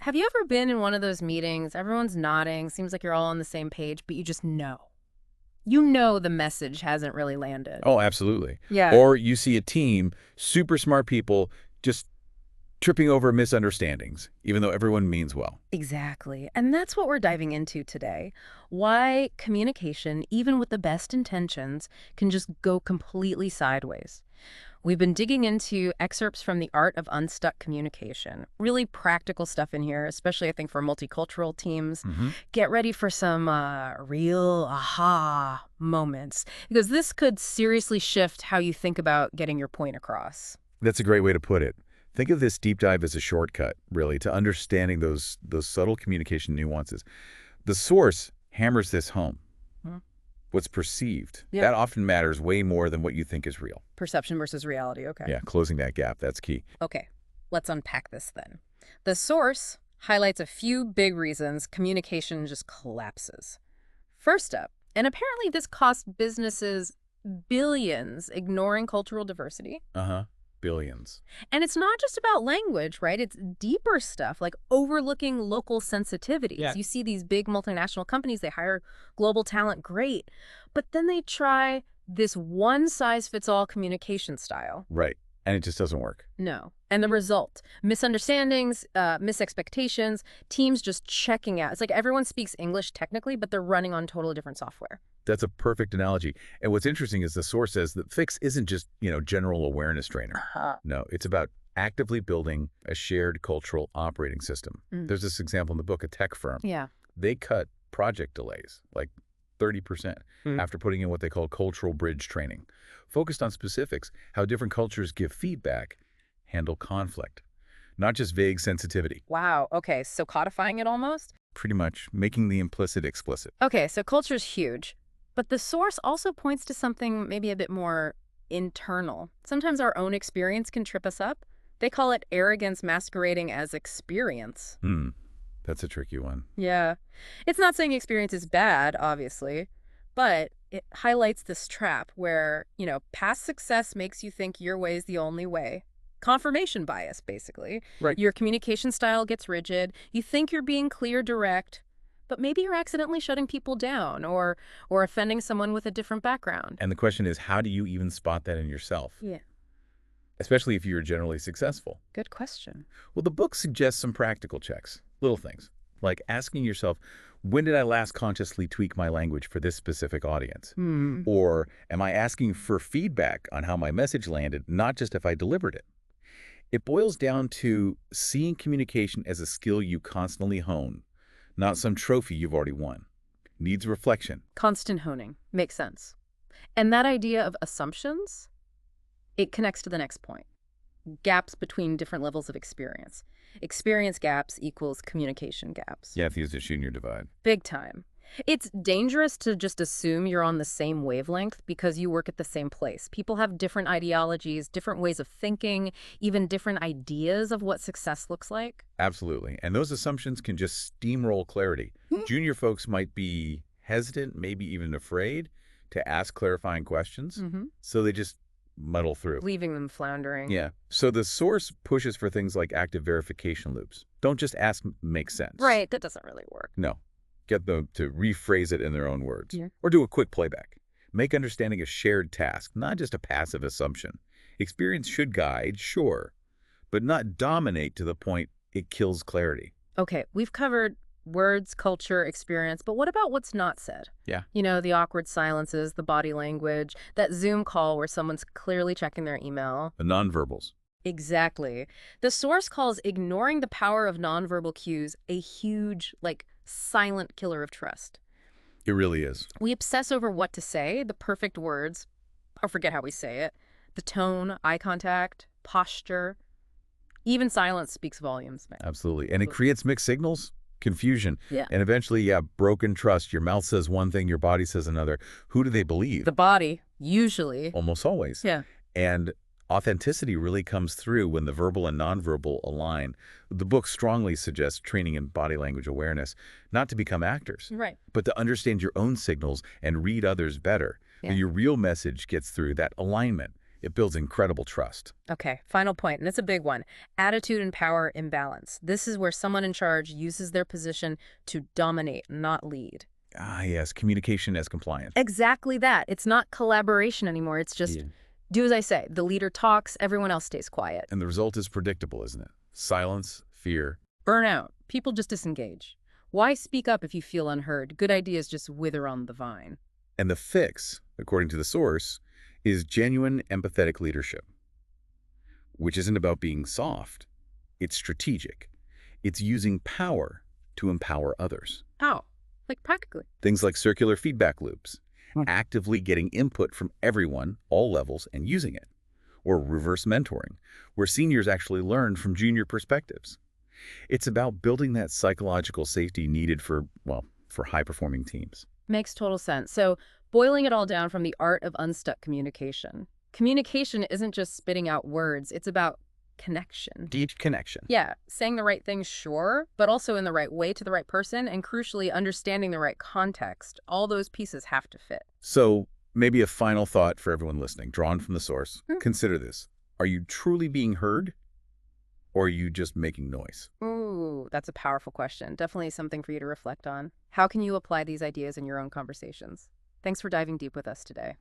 Have you ever been in one of those meetings, everyone's nodding, seems like you're all on the same page, but you just know? You know the message hasn't really landed. Oh, absolutely. Yeah. Or you see a team, super smart people, just tripping over misunderstandings, even though everyone means well. Exactly. And that's what we're diving into today. Why communication, even with the best intentions, can just go completely sideways. We've been digging into excerpts from The Art of Unstuck Communication. Really practical stuff in here, especially I think for multicultural teams. Get ready for some real aha moments, because this could seriously shift how you think about getting your point across. That's a great way to put it. Think of this deep dive as a shortcut, really, to understanding those subtle communication nuances. The source hammers this home. Hmm. What's perceived. Yeah. That often matters way more than what you think is real. Perception versus reality, okay. Yeah, closing that gap, that's key. Okay, let's unpack this then. The source highlights a few big reasons communication just collapses. First up, and apparently this costs businesses billions ignoring cultural diversity. Billions. And it's not just about language, right? It's deeper stuff, like overlooking local sensitivities. Yeah. You see these big multinational companies, they hire global talent, great. But then they try this one-size-fits-all communication style. Right. And it just doesn't work. No. And the result, misunderstandings, misexpectations, teams just checking out. It's like everyone speaks English technically, but they're running on totally different software. That's a perfect analogy. And what's interesting is the source says that fix isn't just, general awareness training. No, it's about actively building a shared cultural operating system. There's this example in the book, a tech firm. Yeah. They cut project delays, like 30%, after putting in what they call cultural bridge training, focused on specifics, how different cultures give feedback, handle conflict, not just vague sensitivity. Wow. Okay. So codifying it almost? Pretty much making the implicit explicit. Okay. So culture's huge. But the source also points to something maybe a bit more internal. Sometimes our own experience can trip us up. They call it arrogance masquerading as experience. That's a tricky one. Yeah. It's not saying experience is bad, obviously, but it highlights this trap where, past success makes you think your way is the only way. Confirmation bias, basically. Right. Your communication style gets rigid. You think you're being clear, direct, but maybe you're accidentally shutting people down or offending someone with a different background. And the question is, how do you even spot that in yourself? Yeah. Especially if you're generally successful. Good question. Well, the book suggests some practical checks, little things, like asking yourself, when did I last consciously tweak my language for this specific audience? Or am I asking for feedback on how my message landed, not just if I delivered it? It boils down to seeing communication as a skill you constantly hone, not some trophy you've already won. Needs reflection. Constant honing. Makes sense. And that idea of assumptions, it connects to the next point. Gaps between different levels of experience. Experience gaps equals communication gaps. You have to use the junior divide. Big time. It's dangerous to just assume you're on the same wavelength because you work at the same place. People have different ideologies, different ways of thinking, even different ideas of what success looks like. Absolutely. And those assumptions can just steamroll clarity. Junior folks might be hesitant, maybe even afraid to ask clarifying questions. So they just muddle through. Leaving them floundering. Yeah. So the source pushes for things like active verification loops. Don't just ask, make sense. Right. That doesn't really work. No. Get them to rephrase it in their own words. Yeah. Or do a quick playback. Make understanding a shared task, not just a passive assumption. Experience should guide, sure, but not dominate to the point it kills clarity. Okay, we've covered words, culture, experience, but what about what's not said? Yeah. The awkward silences, the body language, that Zoom call where someone's clearly checking their email. The nonverbals. Exactly. The source calls ignoring the power of nonverbal cues a huge, silent killer of trust. It really is. We obsess over what to say, the perfect words, or forget how we say it, the tone, eye contact, posture. Even silence speaks volumes, man. Absolutely. And it creates mixed signals, confusion, Yeah. and eventually, broken trust. Your mouth says one thing, your body says another. Who do they believe? The body, usually. Almost always. Yeah. And authenticity really comes through when the verbal and nonverbal align. The book strongly suggests training in body language awareness, not to become actors, Right. but to understand your own signals and read others better. Yeah. Your real message gets through that alignment. It builds incredible trust. Okay, final point, and it's a big one. Attitude and power imbalance. This is where someone in charge uses their position to dominate, not lead. Ah, yes, communication as compliance. Exactly that. It's not collaboration anymore. It's just Yeah. do as I say. The leader talks, everyone else stays quiet. And the result is predictable, isn't it? Silence, fear. Burnout. People just disengage. Why speak up if you feel unheard? Good ideas just wither on the vine. And the fix, according to the source, is genuine empathetic leadership, which isn't about being soft. It's strategic. It's using power to empower others. How? Like practically. Things like circular feedback loops, actively getting input from everyone, all levels, and using it. Or reverse mentoring, where seniors actually learn from junior perspectives. It's about building that psychological safety needed for, well, for high-performing teams. Makes total sense. So, boiling it all down from the art of unstuck communication. Communication isn't just spitting out words, it's about connection. Deep connection. Yeah, saying the right thing, sure, but also in the right way to the right person, and crucially, understanding the right context. All those pieces have to fit. So, maybe a final thought for everyone listening, drawn from the source. Consider this. Are you truly being heard, or are you just making noise? Ooh, that's a powerful question. Definitely something for you to reflect on. How can you apply these ideas in your own conversations? Thanks for diving deep with us today.